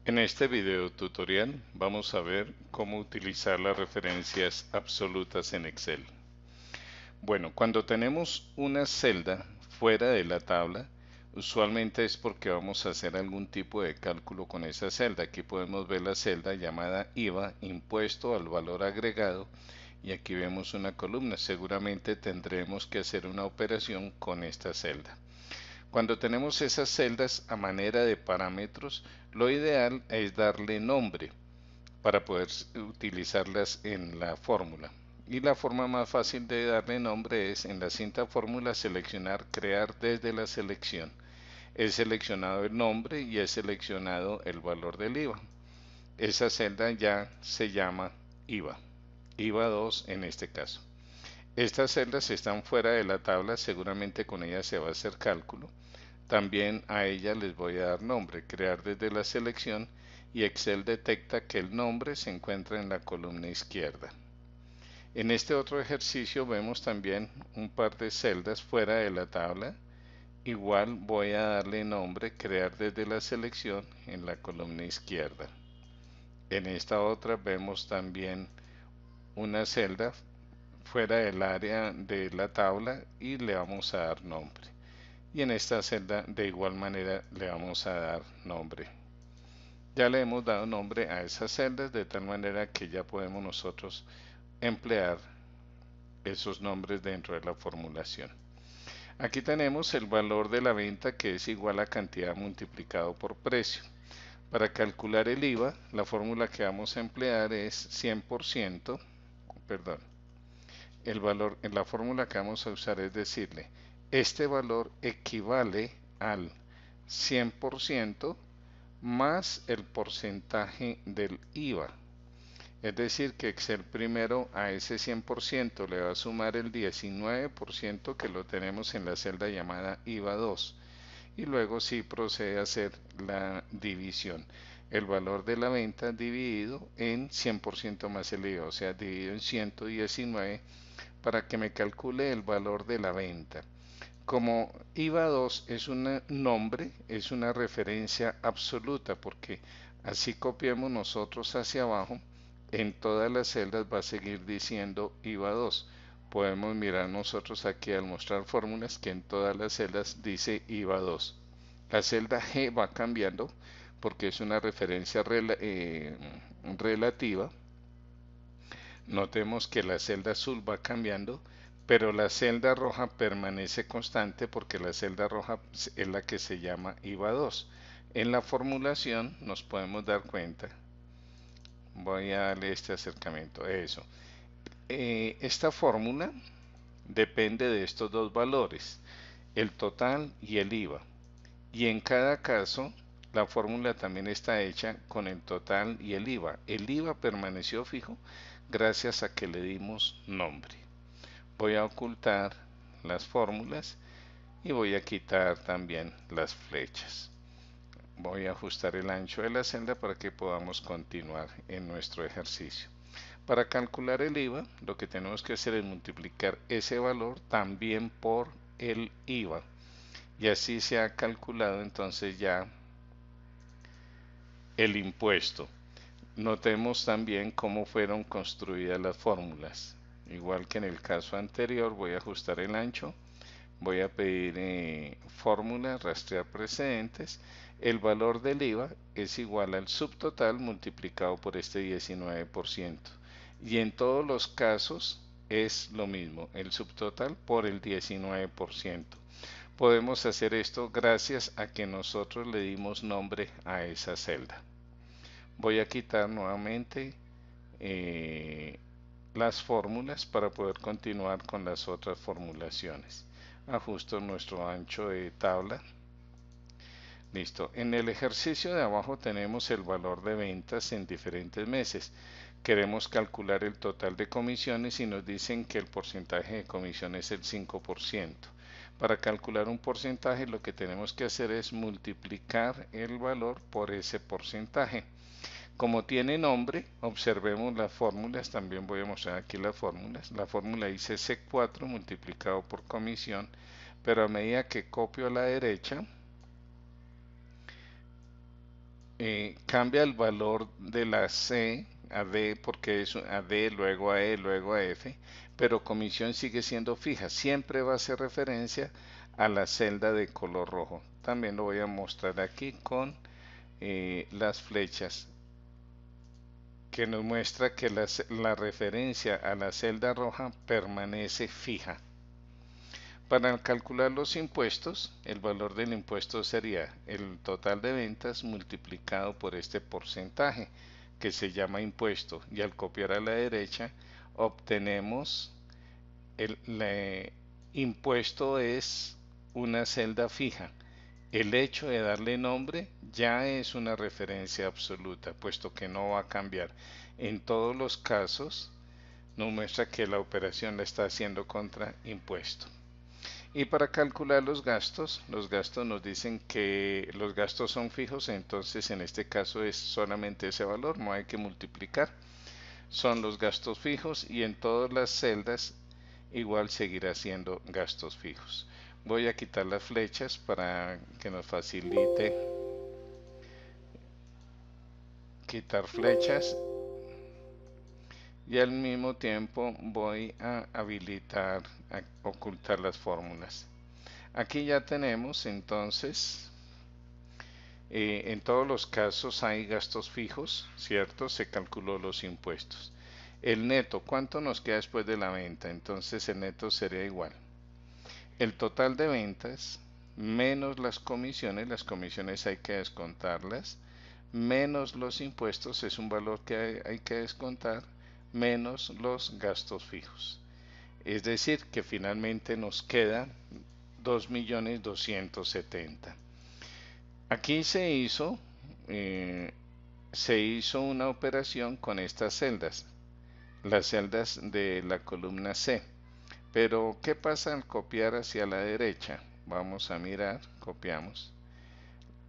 En este video tutorial vamos a ver cómo utilizar las referencias absolutas en Excel. Bueno, cuando tenemos una celda fuera de la tabla, usualmente es porque vamos a hacer algún tipo de cálculo con esa celda. Aquí podemos ver la celda llamada IVA, impuesto al valor agregado, y aquí vemos una columna. Seguramente tendremos que hacer una operación con esta celda. Cuando tenemos esas celdas a manera de parámetros, lo ideal es darle nombre para poder utilizarlas en la fórmula. Y la forma más fácil de darle nombre es en la cinta fórmula seleccionar crear desde la selección. He seleccionado el nombre y he seleccionado el valor del IVA. Esa celda ya se llama IVA, IVA 2 en este caso. Estas celdas están fuera de la tabla, seguramente con ellas se va a hacer cálculo. También a ella les voy a dar nombre, crear desde la selección, y Excel detecta que el nombre se encuentra en la columna izquierda. En este otro ejercicio vemos también un par de celdas fuera de la tabla. Igual voy a darle nombre, crear desde la selección en la columna izquierda. En esta otra vemos también una celda fuera del área de la tabla y le vamos a dar nombre. Y en esta celda de igual manera le vamos a dar nombre. Ya le hemos dado nombre a esas celdas de tal manera que ya podemos nosotros emplear esos nombres dentro de la formulación. Aquí tenemos el valor de la venta, que es igual a cantidad multiplicado por precio. Para calcular el IVA, la fórmula que vamos a emplear es 100%, perdón, el valor en la fórmula que vamos a usar es decirle, este valor equivale al 100% más el porcentaje del IVA. Es decir, que Excel primero a ese 100% le va a sumar el 19% que lo tenemos en la celda llamada IVA 2, y luego sí procede a hacer la división. El valor de la venta dividido en 100% más el IVA, o sea, dividido en 119 para que me calcule el valor de la venta. Como IVA 2 es un nombre, es una referencia absoluta, porque así copiemos nosotros hacia abajo, en todas las celdas va a seguir diciendo IVA 2. Podemos mirar nosotros aquí al mostrar fórmulas que en todas las celdas dice IVA 2. La celda G va cambiando porque es una referencia relativa. Notemos que la celda azul va cambiando, pero la celda roja permanece constante porque la celda roja es la que se llama IVA 2. En la formulación nos podemos dar cuenta. Voy a darle este acercamiento. Eso. Esta fórmula depende de estos dos valores, el total y el IVA. Y en cada caso, la fórmula también está hecha con el total y el IVA. El IVA permaneció fijo gracias a que le dimos nombre. Voy a ocultar las fórmulas y voy a quitar también las flechas. Voy a ajustar el ancho de la celda para que podamos continuar en nuestro ejercicio. Para calcular el IVA, lo que tenemos que hacer es multiplicar ese valor también por el IVA. Y así se ha calculado entonces ya el impuesto. Notemos también cómo fueron construidas las fórmulas. Igual que en el caso anterior, voy a ajustar el ancho, voy a pedir fórmula, rastrear precedentes. El valor del IVA es igual al subtotal multiplicado por este 19%. Y en todos los casos es lo mismo, el subtotal por el 19%. Podemos hacer esto gracias a que nosotros le dimos nombre a esa celda. Voy a quitar nuevamente eh, las fórmulas para poder continuar con las otras formulaciones. Ajusto nuestro ancho de tabla. Listo. En el ejercicio de abajo tenemos el valor de ventas en diferentes meses. Queremos calcular el total de comisiones y nos dicen que el porcentaje de comisión es el 5%. Para calcular un porcentaje lo que tenemos que hacer es multiplicar el valor por ese porcentaje. Como tiene nombre, observemos las fórmulas, también voy a mostrar aquí las fórmulas. La fórmula dice C4 multiplicado por comisión, pero a medida que copio a la derecha, cambia el valor de la C a D porque es a D, luego a E, luego a F, pero comisión sigue siendo fija. Siempre va a hacer referencia a la celda de color rojo. También lo voy a mostrar aquí con las flechas que nos muestra que la referencia a la celda roja permanece fija. Para calcular los impuestos, el valor del impuesto sería el total de ventas multiplicado por este porcentaje que se llama impuesto, y al copiar a la derecha obtenemos el impuesto es una celda fija. El hecho de darle nombre ya es una referencia absoluta, puesto que no va a cambiar. En todos los casos nos muestra que la operación la está haciendo contra impuesto. Y para calcular los gastos nos dicen que los gastos son fijos, entonces en este caso es solamente ese valor, no hay que multiplicar. Son los gastos fijos y en todas las celdas igual seguirá siendo gastos fijos. Voy a quitar las flechas para que nos facilite quitar flechas y al mismo tiempo voy a habilitar, a ocultar las fórmulas. Aquí ya tenemos entonces, en todos los casos hay gastos fijos, ¿cierto? Se calculó los impuestos. El neto, ¿cuánto nos queda después de la venta? Entonces el neto sería igual. El total de ventas menos las comisiones hay que descontarlas, menos los impuestos, es un valor que hay que descontar, menos los gastos fijos. Es decir, que finalmente nos queda 2.270.000. Aquí se hizo una operación con estas celdas, las celdas de la columna C. Pero, ¿qué pasa al copiar hacia la derecha? Vamos a mirar, copiamos.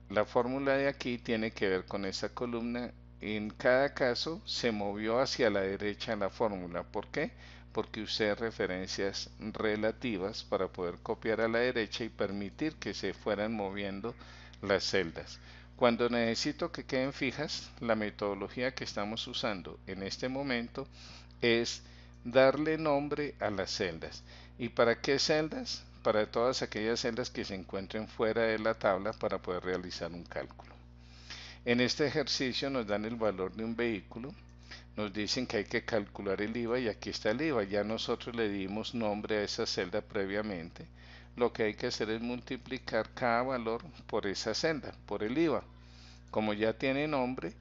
La fórmula de aquí tiene que ver con esa columna. En cada caso se movió hacia la derecha la fórmula. ¿Por qué? Porque usé referencias relativas para poder copiar a la derecha y permitir que se fueran moviendo las celdas. Cuando necesito que queden fijas, la metodología que estamos usando en este momento es darle nombre a las celdas. ¿Y para qué celdas? Para todas aquellas celdas que se encuentren fuera de la tabla para poder realizar un cálculo. En este ejercicio nos dan el valor de un vehículo, nos dicen que hay que calcular el IVA y aquí está el IVA. Ya nosotros le dimos nombre a esa celda previamente. Lo que hay que hacer es multiplicar cada valor por esa celda, por el IVA. Como ya tiene nombre,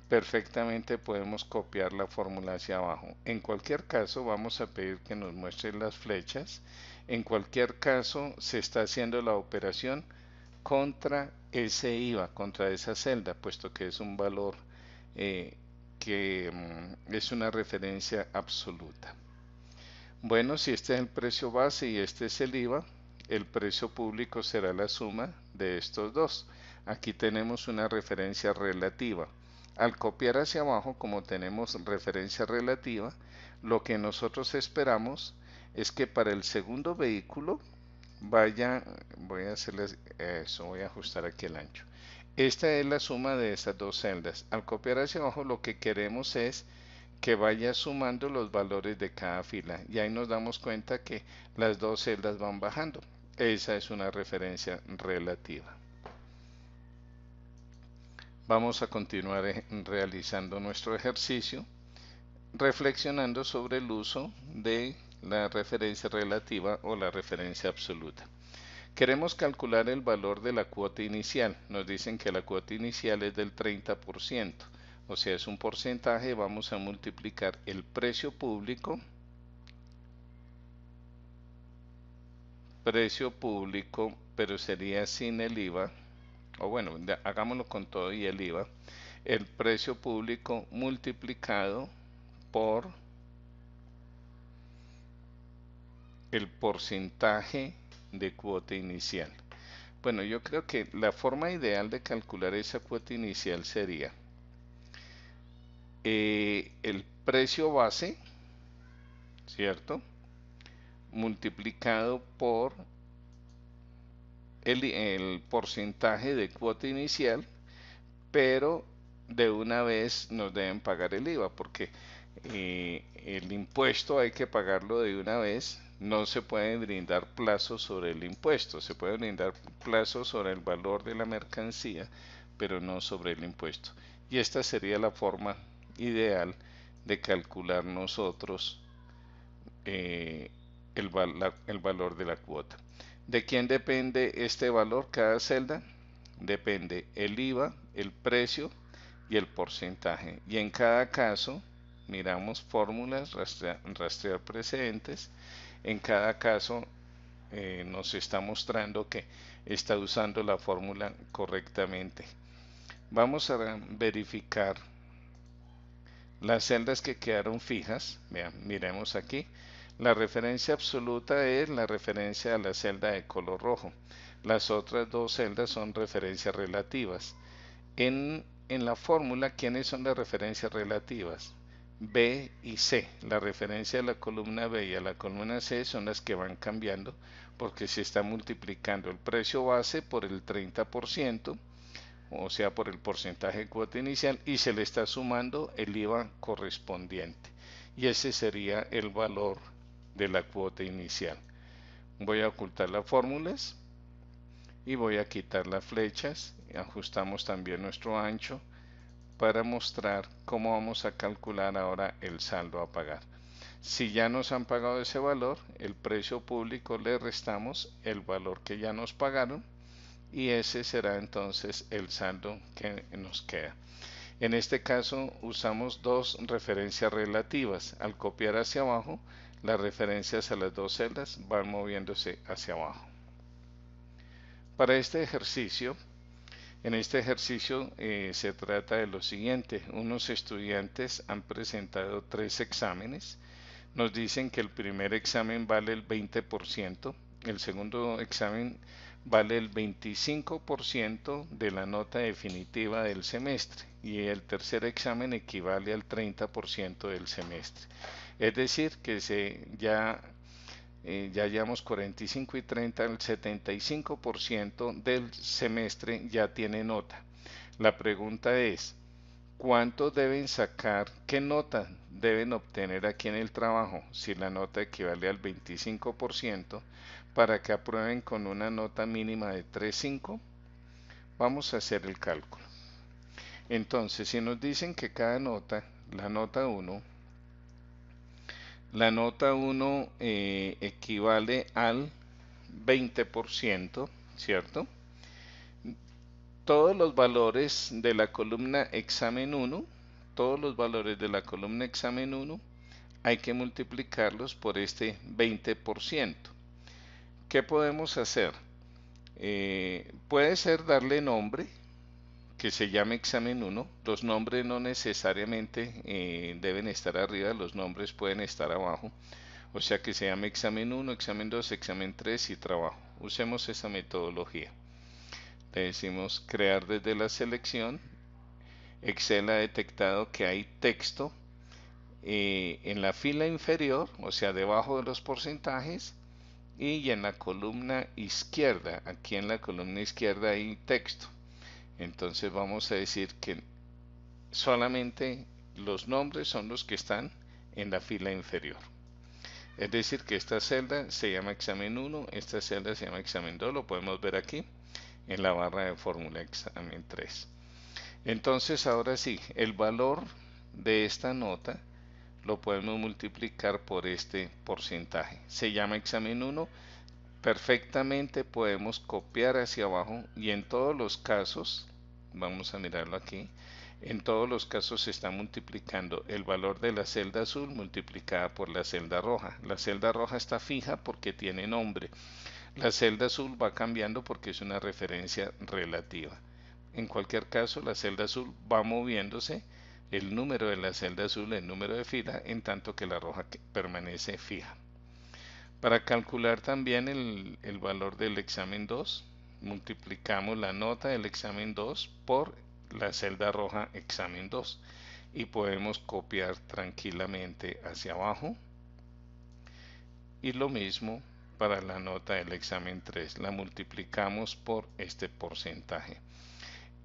perfectamente podemos copiar la fórmula hacia abajo. En cualquier caso vamos a pedir que nos muestren las flechas. En cualquier caso se está haciendo la operación contra ese IVA, contra esa celda, puesto que es un valor que es una referencia absoluta. Bueno, si este es el precio base y este es el IVA, el precio público será la suma de estos dos. Aquí tenemos una referencia relativa. Al copiar hacia abajo, como tenemos referencia relativa, lo que nosotros esperamos es que para el segundo vehículo vaya, voy a hacerles eso, voy a ajustar aquí el ancho. Esta es la suma de estas dos celdas. Al copiar hacia abajo, lo que queremos es que vaya sumando los valores de cada fila y ahí nos damos cuenta que las dos celdas van bajando. Esa es una referencia relativa. Vamos a continuar realizando nuestro ejercicio reflexionando sobre el uso de la referencia relativa o la referencia absoluta. Queremos calcular el valor de la cuota inicial. Nos dicen que la cuota inicial es del 30%, o sea, es un porcentaje. Vamos a multiplicar el precio público, pero sería sin el IVA, o bueno, hagámoslo con todo y el IVA, el precio público multiplicado por el porcentaje de cuota inicial. Bueno, yo creo que la forma ideal de calcular esa cuota inicial sería el precio base, ¿cierto? Multiplicado por el porcentaje de cuota inicial, pero de una vez nos deben pagar el IVA porque el impuesto hay que pagarlo de una vez. No se puede brindar plazos sobre el impuesto, se puede brindar plazos sobre el valor de la mercancía, pero no sobre el impuesto. Y esta sería la forma ideal de calcular nosotros el valor de la cuota. ¿De quién depende este valor? Cada celda depende el IVA, el precio y el porcentaje. Y en cada caso, miramos fórmulas, rastrear precedentes. En cada caso nos está mostrando que está usando la fórmula correctamente. Vamos a verificar las celdas que quedaron fijas. Vean, miremos aquí. La referencia absoluta es la referencia a la celda de color rojo. Las otras dos celdas son referencias relativas. En la fórmula, ¿quiénes son las referencias relativas? B y C. La referencia a la columna B y a la columna C son las que van cambiando porque se está multiplicando el precio base por el 30%, o sea, por el porcentaje de cuota inicial, y se le está sumando el IVA correspondiente. Y ese sería el valor de la cuota inicial. Voy a ocultar las fórmulas y voy a quitar las flechas. Ajustamos también nuestro ancho para mostrar cómo vamos a calcular ahora el saldo a pagar. Si ya nos han pagado ese valor, el precio público le restamos el valor que ya nos pagaron y ese será entonces el saldo que nos queda. En este caso usamos dos referencias relativas. Al copiar hacia abajo, las referencias a las dos celdas van moviéndose hacia abajo. Para este ejercicio, en este ejercicio se trata de lo siguiente. Unos estudiantes han presentado 3 exámenes. Nos dicen que el primer examen vale el 20%, el segundo examen vale el 25% de la nota definitiva del semestre y el tercer examen equivale al 30% del semestre. Es decir, que ya llevamos 45 y 30, el 75% del semestre ya tiene nota. La pregunta es, ¿cuánto deben sacar? ¿Qué nota deben obtener aquí en el trabajo si la nota equivale al 25% para que aprueben con una nota mínima de 3.5? Vamos a hacer el cálculo. Entonces, si nos dicen que cada nota, la nota 1 equivale al 20%, ¿cierto? Todos los valores de la columna examen 1, todos los valores de la columna examen 1 hay que multiplicarlos por este 20%. ¿Qué podemos hacer? Puede ser darle nombre, que se llame examen 1. Los nombres no necesariamente deben estar arriba, los nombres pueden estar abajo. O sea que se llame examen 1, examen 2, examen 3 y trabajo. Usemos esa metodología. Le decimos crear desde la selección. Excel ha detectado que hay texto en la fila inferior, o sea, debajo de los porcentajes, y en la columna izquierda. Aquí en la columna izquierda hay texto. Entonces vamos a decir que solamente los nombres son los que están en la fila inferior. Es decir, que esta celda se llama examen 1, esta celda se llama examen 2, lo podemos ver aquí en la barra de fórmula examen 3. Entonces ahora sí, el valor de esta nota lo podemos multiplicar por este porcentaje. Se llama examen 1, perfectamente podemos copiar hacia abajo y en todos los casos, vamos a mirarlo aquí, en todos los casos se está multiplicando el valor de la celda azul multiplicada por la celda roja. La celda roja está fija porque tiene nombre. La celda azul va cambiando porque es una referencia relativa. En cualquier caso, la celda azul va moviéndose, el número de la celda azul, el número de fila, en tanto que la roja permanece fija. Para calcular también el valor del examen 2, multiplicamos la nota del examen 2 por la celda roja examen 2 y podemos copiar tranquilamente hacia abajo. Y lo mismo para la nota del examen 3, la multiplicamos por este porcentaje.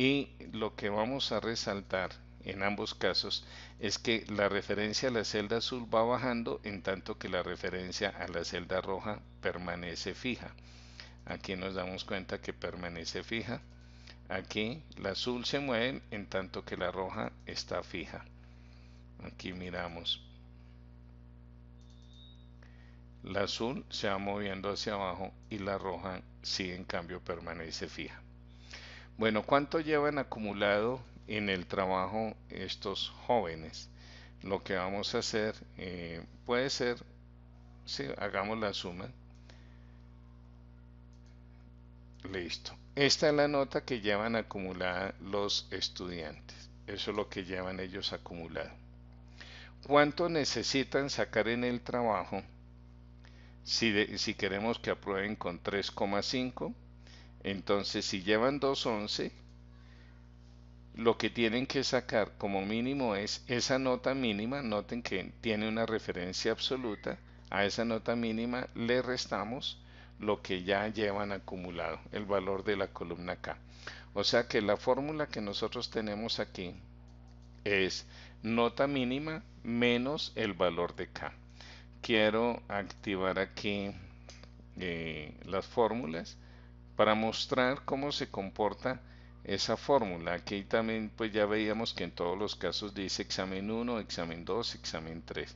Y lo que vamos a resaltar en ambos casos es que la referencia a la celda azul va bajando en tanto que la referencia a la celda roja permanece fija. Aquí nos damos cuenta que permanece fija. Aquí la azul se mueve en tanto que la roja está fija. Aquí miramos. La azul se va moviendo hacia abajo y la roja sí en cambio permanece fija. Bueno, ¿cuánto llevan acumulado en el trabajo estos jóvenes? Lo que vamos a hacer puede ser, si hagamos la suma, listo. Esta es la nota que llevan acumulada los estudiantes. Eso es lo que llevan ellos acumulado. ¿Cuánto necesitan sacar en el trabajo si queremos que aprueben con 3,5? Entonces, si llevan 2,11, lo que tienen que sacar como mínimo es esa nota mínima. Noten que tiene una referencia absoluta. A esa nota mínima le restamos lo que ya llevan acumulado, el valor de la columna K. O sea que la fórmula que nosotros tenemos aquí es nota mínima menos el valor de K. Quiero activar aquí las fórmulas para mostrar cómo se comporta esa fórmula. Aquí también pues ya veíamos que en todos los casos dice examen 1, examen 2, examen 3.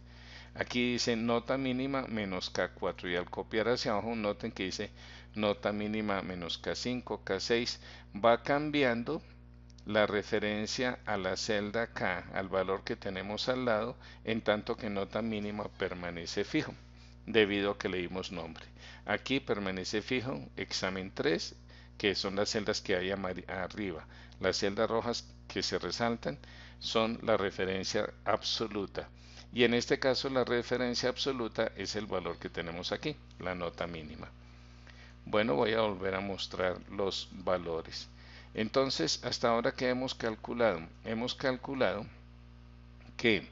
Aquí dice nota mínima menos K4 y al copiar hacia abajo noten que dice nota mínima menos K5, K6. Va cambiando la referencia a la celda K, al valor que tenemos al lado, en tanto que nota mínima permanece fijo, debido a que le dimos nombre. Aquí permanece fijo examen 3, que son las celdas que hay arriba. Las celdas rojas que se resaltan son la referencia absoluta. Y en este caso la referencia absoluta es el valor que tenemos aquí, la nota mínima. Bueno, voy a volver a mostrar los valores. Entonces, hasta ahora que hemos calculado que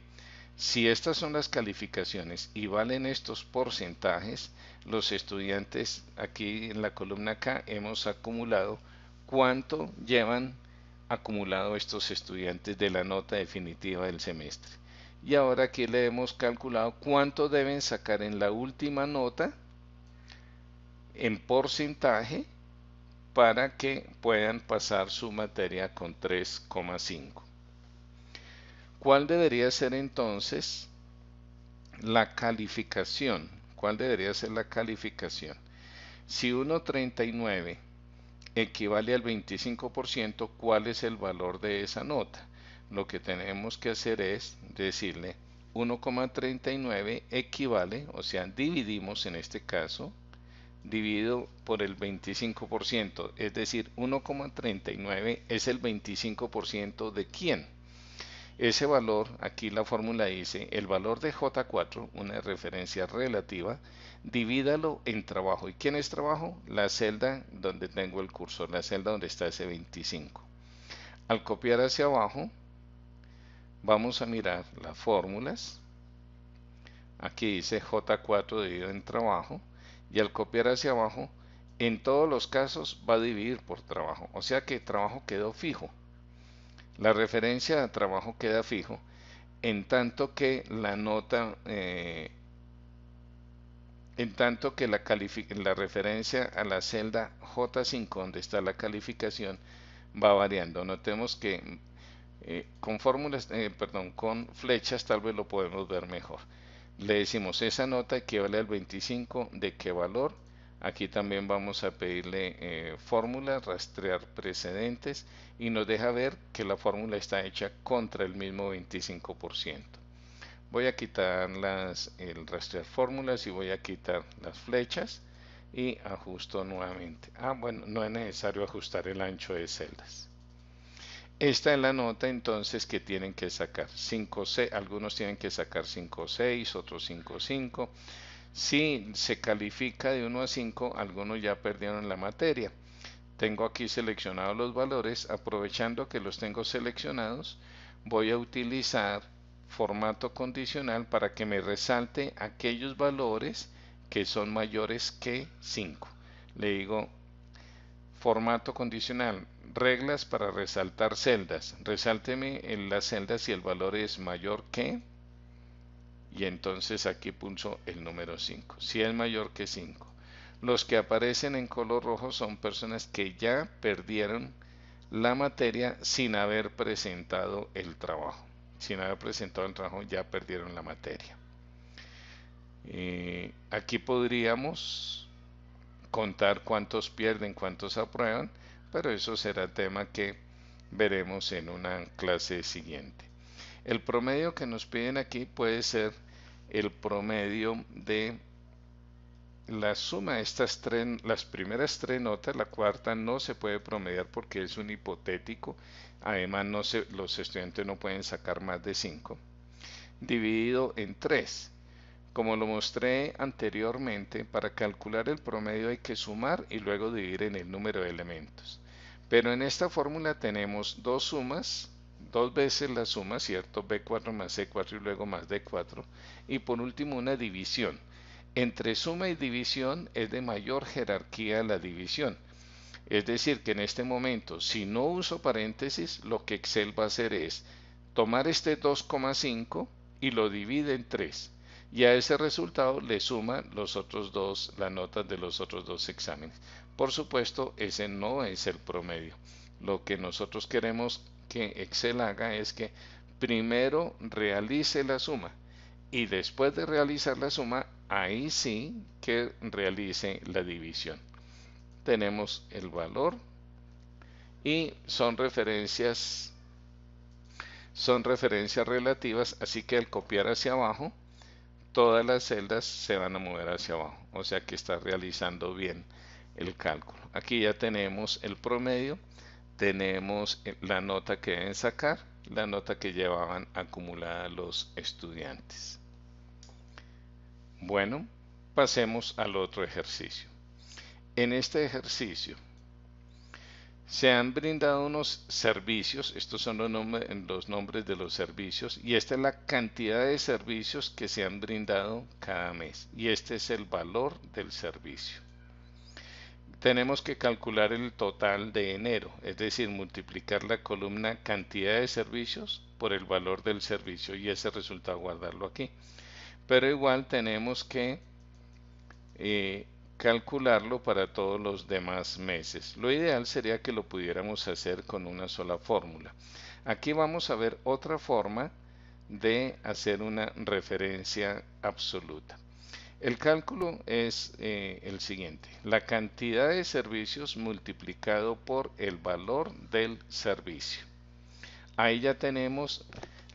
si estas son las calificaciones y valen estos porcentajes, los estudiantes aquí en la columna K hemos acumulado cuánto llevan acumulado estos estudiantes de la nota definitiva del semestre. Y ahora aquí le hemos calculado cuánto deben sacar en la última nota en porcentaje para que puedan pasar su materia con 3,5. ¿Cuál debería ser entonces la calificación? ¿Cuál debería ser la calificación? Si 1,39 equivale al 25%, ¿cuál es el valor de esa nota? Lo que tenemos que hacer es decirle 1,39 equivale, o sea, dividimos en este caso, dividido por el 25%, es decir, 1,39 es el 25% de quién. Ese valor, aquí la fórmula dice, el valor de J4, una referencia relativa, divídalo en trabajo. ¿Y quién es trabajo? La celda donde tengo el cursor, la celda donde está ese 25. Al copiar hacia abajo, vamos a mirar las fórmulas. Aquí dice J4 dividido en trabajo. Y al copiar hacia abajo, en todos los casos va a dividir por trabajo. O sea que trabajo quedó fijo. La referencia a trabajo queda fijo, en tanto que la nota, en tanto que la referencia a la celda J5, donde está la calificación, va variando. Notemos que con fórmulas, con flechas tal vez lo podemos ver mejor. Le decimos esa nota equivale al 25 de qué valor. Aquí también vamos a pedirle fórmula, rastrear precedentes y nos deja ver que la fórmula está hecha contra el mismo 25%. Voy a quitar el rastrear fórmulas y voy a quitar las flechas y ajusto nuevamente. Bueno, no es necesario ajustar el ancho de celdas. Esta es la nota entonces que tienen que sacar 5, algunos tienen que sacar 5,6, otros 5,5. Si se califica de 1 a 5, algunos ya perdieron la materia. Tengo aquí seleccionados los valores, aprovechando que los tengo seleccionados, voy a utilizar formato condicional para que me resalte aquellos valores que son mayores que 5. Le digo formato condicional, reglas para resaltar celdas. Resálteme en las celdas si el valor es mayor que, y entonces aquí pulso el número 5. Si es mayor que 5. Los que aparecen en color rojo son personas que ya perdieron la materia sin haber presentado el trabajo. Sin haber presentado el trabajo ya perdieron la materia. Aquí podríamos contar cuántos pierden, cuántos aprueban, pero eso será tema que veremos en una clase siguiente. El promedio que nos piden aquí puede ser el promedio de la suma de estas las primeras tres notas. La cuarta no se puede promediar porque es un hipotético. Además, los estudiantes no pueden sacar más de 5. Dividido en 3. Como lo mostré anteriormente, para calcular el promedio hay que sumar y luego dividir en el número de elementos. Pero en esta fórmula tenemos dos sumas, dos veces la suma, ¿cierto? B4 más C4 y luego más D4. Y por último una división. Entre suma y división es de mayor jerarquía la división. Es decir, que en este momento, si no uso paréntesis, lo que Excel va a hacer es tomar este 2,5 y lo divide en 3. Y a ese resultado le suma los otros dos, las notas de los otros dos exámenes. Por supuesto, ese no es el promedio. Lo que nosotros queremos que Excel haga es que primero realice la suma y después de realizar la suma, ahí sí que realice la división. Tenemos el valor y son referencias relativas, así que al copiar hacia abajo, todas las celdas se van a mover hacia abajo, o sea que está realizando bien el cálculo. Aquí ya tenemos el promedio, tenemos la nota que deben sacar, la nota que llevaban acumulada los estudiantes. Bueno, pasemos al otro ejercicio. En este ejercicio se han brindado unos servicios, estos son los nombres de los servicios, y esta es la cantidad de servicios que se han brindado cada mes, y este es el valor del servicio. Tenemos que calcular el total de enero, es decir, multiplicar la columna cantidad de servicios por el valor del servicio, y ese resultado guardarlo aquí. Pero igual tenemos que calcularlo para todos los demás meses. Lo ideal sería que lo pudiéramos hacer con una sola fórmula. Aquí vamos a ver otra forma de hacer una referencia absoluta. El cálculo es el siguiente: la cantidad de servicios multiplicado por el valor del servicio. Ahí ya tenemos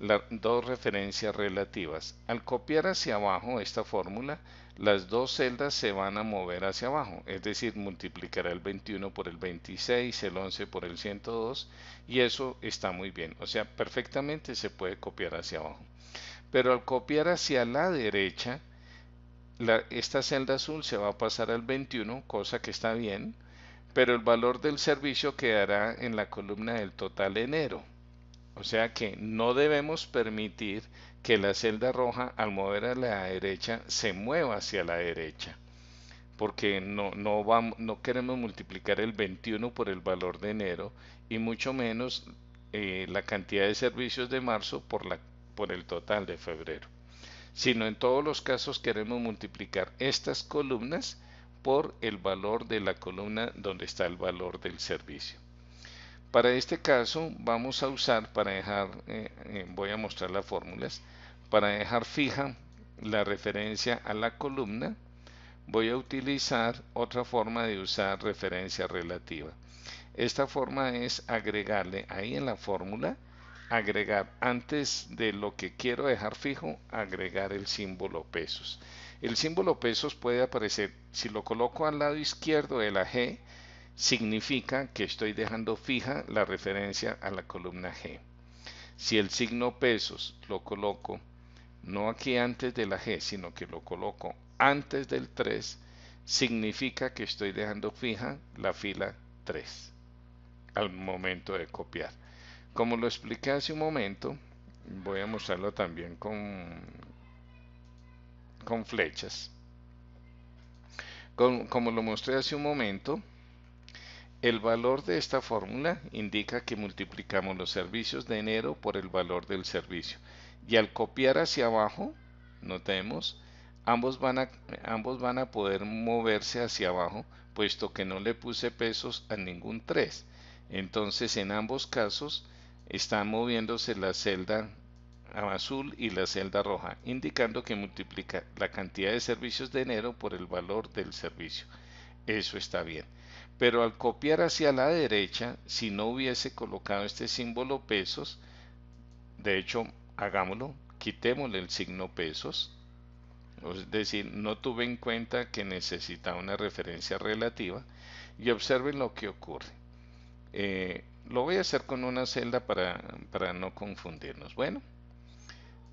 las dos referencias relativas. Al copiar hacia abajo esta fórmula, las dos celdas se van a mover hacia abajo, es decir, multiplicará el 21 por el 26, el 11 por el 102, y eso está muy bien, o sea, perfectamente se puede copiar hacia abajo. Pero al copiar hacia la derecha, esta celda azul se va a pasar al 21, cosa que está bien, pero el valor del servicio quedará en la columna del total enero. O sea que no debemos permitir que la celda roja al mover a la derecha se mueva hacia la derecha, porque no queremos multiplicar el 21 por el valor de enero y mucho menos la cantidad de servicios de marzo por el total de febrero, sino en todos los casos queremos multiplicar estas columnas por el valor de la columna donde está el valor del servicio. Para este caso vamos a usar, voy a mostrar las fórmulas, para dejar fija la referencia a la columna, voy a utilizar otra forma de usar referencia relativa. Esta forma es agregarle ahí en la fórmula, agregar antes de lo que quiero dejar fijo, agregar el símbolo pesos. El símbolo pesos puede aparecer, si lo coloco al lado izquierdo de la G, significa que estoy dejando fija la referencia a la columna G. Si el signo pesos lo coloco no aquí antes de la G, sino que lo coloco antes del 3, significa que estoy dejando fija la fila 3 al momento de copiar. Como lo expliqué hace un momento, voy a mostrarlo también con flechas. Como lo mostré hace un momento, El valor de esta fórmula indica que multiplicamos los servicios de enero por el valor del servicio. Y al copiar hacia abajo, notemos, ambos van a, ambos van a poder moverse hacia abajo, puesto que no le puse pesos a ningún 3. Entonces, en ambos casos, están moviéndose la celda azul y la celda roja, indicando que multiplica la cantidad de servicios de enero por el valor del servicio. Eso está bien. Pero al copiar hacia la derecha, si no hubiese colocado este símbolo pesos, de hecho, hagámoslo, quitémosle el signo pesos, es decir, no tuve en cuenta que necesitaba una referencia relativa, y observen lo que ocurre. Lo voy a hacer con una celda para no confundirnos. Bueno,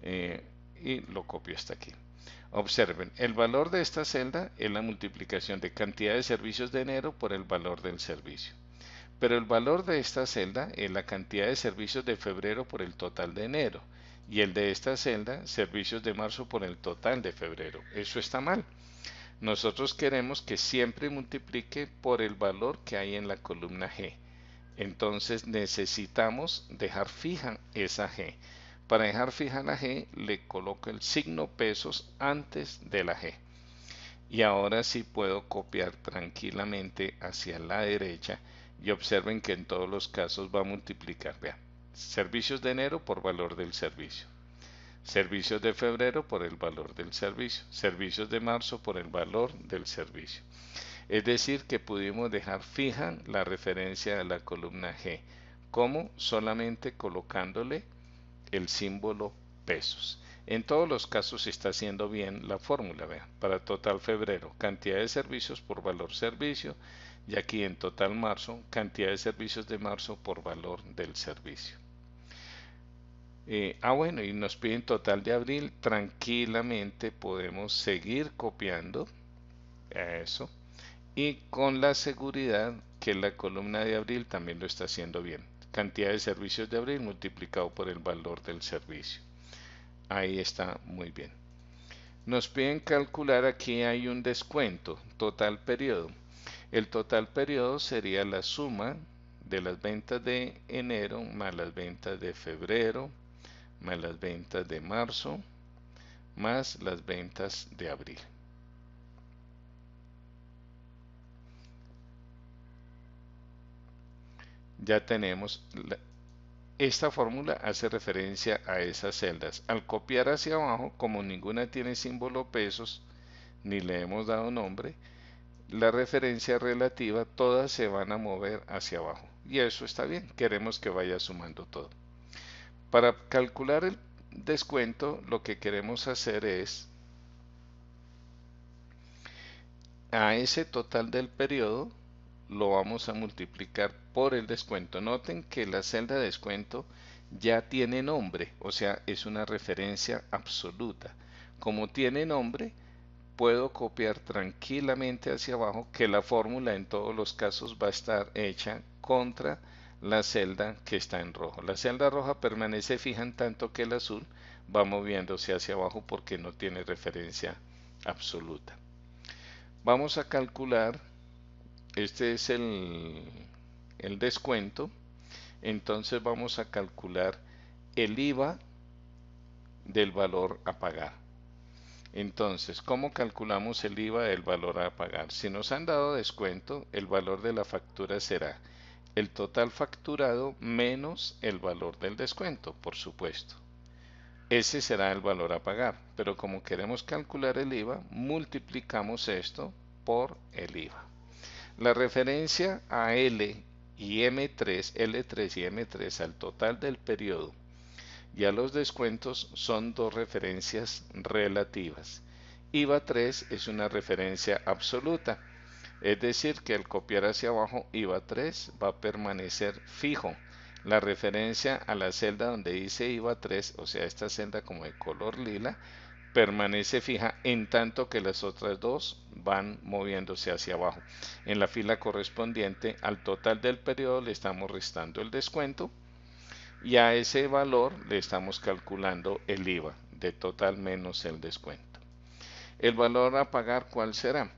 y lo copio hasta aquí. Observen, el valor de esta celda es la multiplicación de cantidad de servicios de enero por el valor del servicio. Pero el valor de esta celda es la cantidad de servicios de febrero por el total de enero. Y el de esta celda, servicios de marzo por el total de febrero. Eso está mal. Nosotros queremos que siempre multiplique por el valor que hay en la columna G. Entonces necesitamos dejar fija esa G. Para dejar fija la G, le coloco el signo pesos antes de la G. Y ahora sí puedo copiar tranquilamente hacia la derecha y observen que en todos los casos va a multiplicar. Vean, servicios de enero por valor del servicio. Servicios de febrero por el valor del servicio. Servicios de marzo por el valor del servicio. Es decir, que pudimos dejar fija la referencia a la columna G, como solamente colocándole el símbolo pesos. En todos los casos está haciendo bien la fórmula. Vean, para total febrero, cantidad de servicios por valor servicio, y aquí en total marzo, cantidad de servicios de marzo por valor del servicio. Bueno, y nos piden total de abril. Tranquilamente podemos seguir copiando eso, y con la seguridad que la columna de abril también lo está haciendo bien. Cantidad de servicios de abril multiplicado por el valor del servicio. Ahí está muy bien. Nos piden calcular, aquí hay un descuento, total periodo. El total periodo sería la suma de las ventas de enero más las ventas de febrero, más las ventas de marzo, más las ventas de abril. Ya tenemos esta fórmula hace referencia a esas celdas. Al copiar hacia abajo, como ninguna tiene símbolo pesos, ni le hemos dado nombre, la referencia relativa, todas se van a mover hacia abajo. Y eso está bien, queremos que vaya sumando todo. Para calcular el descuento, lo que queremos hacer es, a ese total del periodo, lo vamos a multiplicar por el descuento. Noten que la celda de descuento ya tiene nombre, o sea, es una referencia absoluta. Como tiene nombre, puedo copiar tranquilamente hacia abajo que la fórmula en todos los casos va a estar hecha contra la celda que está en rojo. La celda roja permanece fija en tanto que el azul va moviéndose hacia abajo porque no tiene referencia absoluta. Vamos a calcular, este es el descuento, entonces vamos a calcular el IVA del valor a pagar. Entonces, ¿cómo calculamos el IVA del valor a pagar? Si nos han dado descuento, el valor de la factura será el total facturado menos el valor del descuento, por supuesto. Ese será el valor a pagar, pero como queremos calcular el IVA, multiplicamos esto por el IVA. La referencia a L y M3, L3 y M3 al total del periodo y a los descuentos son dos referencias relativas. IVA 3 es una referencia absoluta, es decir que al copiar hacia abajo IVA 3 va a permanecer fijo. La referencia a la celda donde dice IVA 3, o sea esta celda como de color lila, permanece fija en tanto que las otras dos van moviéndose hacia abajo. En la fila correspondiente al total del periodo le estamos restando el descuento y a ese valor le estamos calculando el IVA de total menos el descuento. El valor a pagar, ¿cuál será?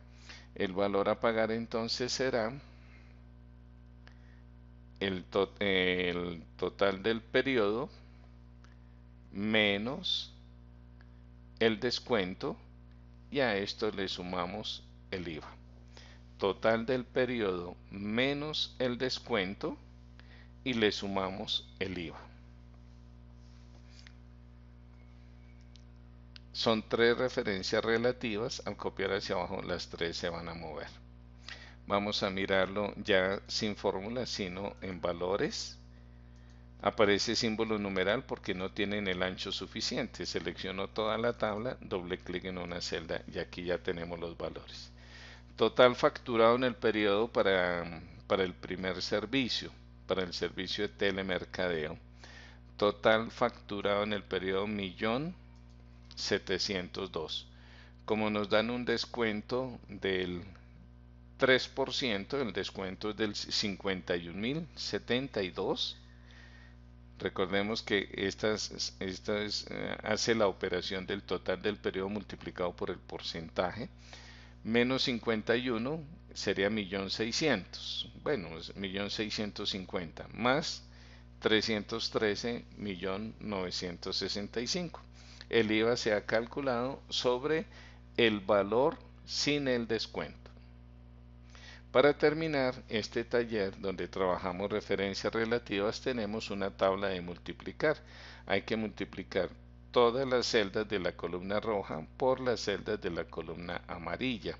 El valor a pagar entonces será el total del periodo menos el descuento y a esto le sumamos el IVA. Total del periodo menos el descuento y le sumamos el IVA. Son tres referencias relativas, al copiar hacia abajo las tres se van a mover. Vamos a mirarlo ya sin fórmula, sino en valores. Aparece símbolo numeral porque no tienen el ancho suficiente. Selecciono toda la tabla, doble clic en una celda y aquí ya tenemos los valores. Total facturado en el periodo para el primer servicio, para el servicio de telemercadeo. Total facturado en el periodo 1.702.000. Como nos dan un descuento del 3%, el descuento es del 51.072. Recordemos que hace la operación del total del periodo multiplicado por el porcentaje. Menos 51 sería 1.600.000. Bueno, es 1.650.000 más 313.965.000. El IVA se ha calculado sobre el valor sin el descuento. Para terminar este taller donde trabajamos referencias relativas, tenemos una tabla de multiplicar. Hay que multiplicar todas las celdas de la columna roja por las celdas de la columna amarilla,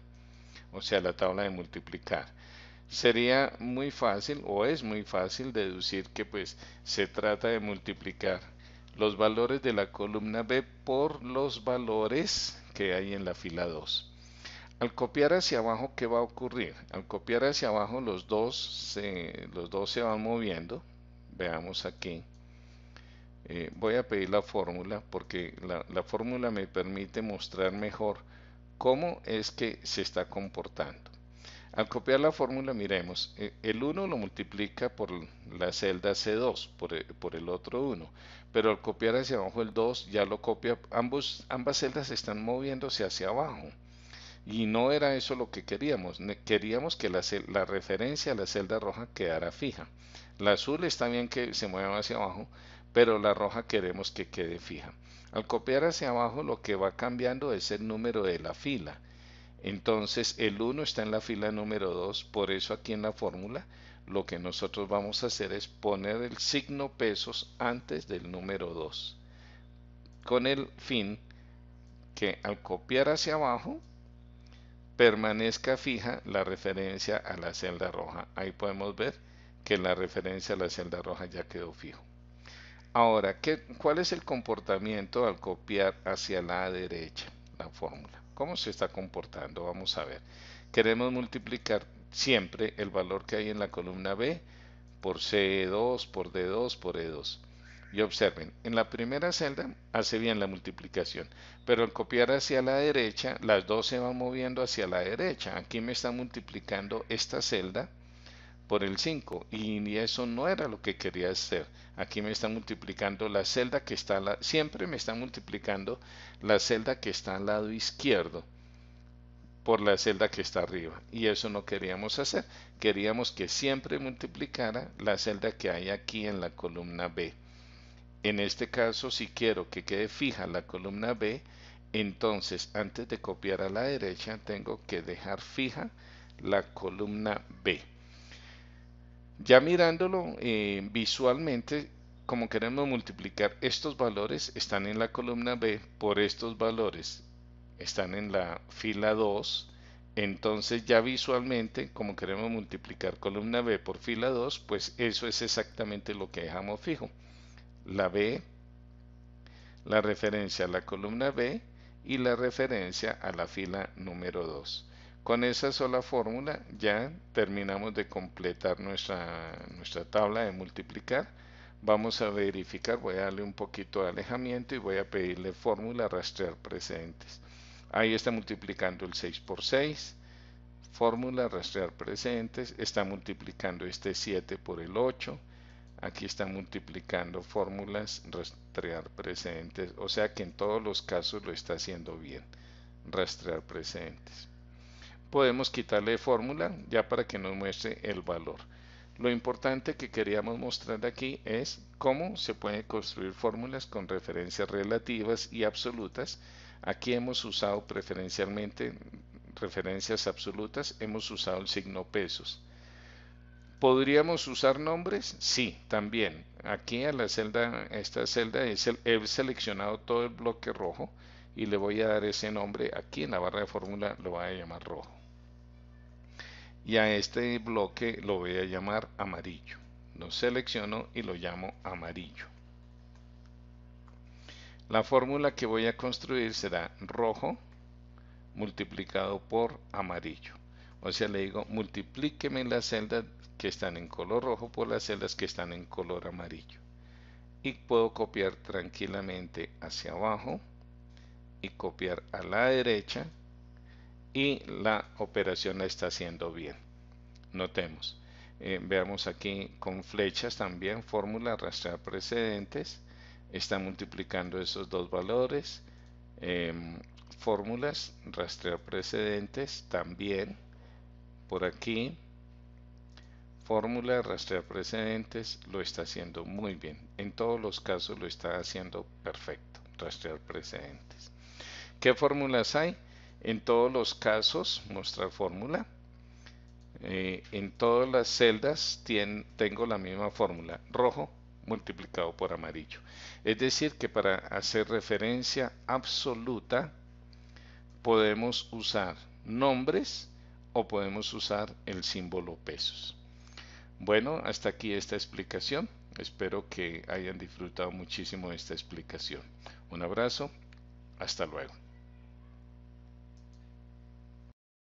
o sea, la tabla de multiplicar. Sería muy fácil o es muy fácil deducir que pues se trata de multiplicar los valores de la columna B por los valores que hay en la fila 2. Al copiar hacia abajo, ¿qué va a ocurrir? Al copiar hacia abajo los dos se van moviendo. Veamos aquí. Voy a pedir la fórmula porque la fórmula me permite mostrar mejor cómo es que se está comportando. Al copiar la fórmula, miremos, el 1 lo multiplica por la celda C2, por el otro 1, pero al copiar hacia abajo el 2 ya lo copia, ambas celdas están moviéndose hacia abajo. Y no era eso lo que queríamos. Queríamos que la referencia a la celda roja quedara fija. La azul está bien que se mueva hacia abajo, pero la roja queremos que quede fija. Al copiar hacia abajo lo que va cambiando es el número de la fila. Entonces el 1 está en la fila número 2, por eso aquí en la fórmula lo que nosotros vamos a hacer es poner el signo pesos antes del número 2, con el fin que al copiar hacia abajo permanezca fija la referencia a la celda roja. Ahí podemos ver que la referencia a la celda roja ya quedó fijo. Ahora, ¿cuál es el comportamiento al copiar hacia la derecha la fórmula? ¿Cómo se está comportando? Vamos a ver. Queremos multiplicar siempre el valor que hay en la columna B por C2, por D2, por E2. Y observen, en la primera celda hace bien la multiplicación, pero al copiar hacia la derecha, las dos se van moviendo hacia la derecha. Aquí me está multiplicando esta celda por el 5 y eso no era lo que quería hacer. Aquí me está multiplicando la celda que está, siempre me está multiplicando la celda que está al lado izquierdo por la celda que está arriba, y eso no queríamos hacer. Queríamos que siempre multiplicara la celda que hay aquí en la columna B. En este caso, si quiero que quede fija la columna B, entonces antes de copiar a la derecha tengo que dejar fija la columna B. Ya mirándolo visualmente, como queremos multiplicar estos valores, están en la columna B por estos valores, están en la fila 2. Entonces ya visualmente, como queremos multiplicar columna B por fila 2, pues eso es exactamente lo que dejamos fijo. La B, la referencia a la columna B y la referencia a la fila número 2. Con esa sola fórmula ya terminamos de completar nuestra tabla de multiplicar. Vamos a verificar, voy a darle un poquito de alejamiento y voy a pedirle fórmula rastrear precedentes. Ahí está multiplicando el 6 por 6, fórmula rastrear precedentes, está multiplicando este 7 por el 8, aquí está multiplicando fórmulas rastrear precedentes, o sea que en todos los casos lo está haciendo bien, rastrear precedentes. Podemos quitarle fórmula ya para que nos muestre el valor. Lo importante que queríamos mostrar aquí es cómo se pueden construir fórmulas con referencias relativas y absolutas. Aquí hemos usado preferencialmente referencias absolutas, hemos usado el signo pesos. ¿Podríamos usar nombres? Sí, también. Aquí a la celda, esta celda he seleccionado todo el bloque rojo y le voy a dar ese nombre. Aquí en la barra de fórmula lo voy a llamar rojo. Y a este bloque lo voy a llamar amarillo. Lo selecciono y lo llamo amarillo. La fórmula que voy a construir será rojo multiplicado por amarillo. O sea, le digo, multiplíqueme las celdas que están en color rojo por las celdas que están en color amarillo. Y puedo copiar tranquilamente hacia abajo y copiar a la derecha, y la operación la está haciendo bien. Notemos, veamos aquí con flechas también, fórmula rastrear precedentes, está multiplicando esos dos valores. Fórmulas rastrear precedentes también por aquí, fórmula rastrear precedentes, lo está haciendo muy bien, en todos los casos lo está haciendo perfecto. Rastrear precedentes, ¿qué fórmulas hay? En todos los casos mostrar fórmula. En todas las celdas tengo la misma fórmula, rojo multiplicado por amarillo. Es decir, que para hacer referencia absoluta podemos usar nombres o podemos usar el símbolo pesos. Bueno, hasta aquí esta explicación. Espero que hayan disfrutado muchísimo de esta explicación. Un abrazo, hasta luego.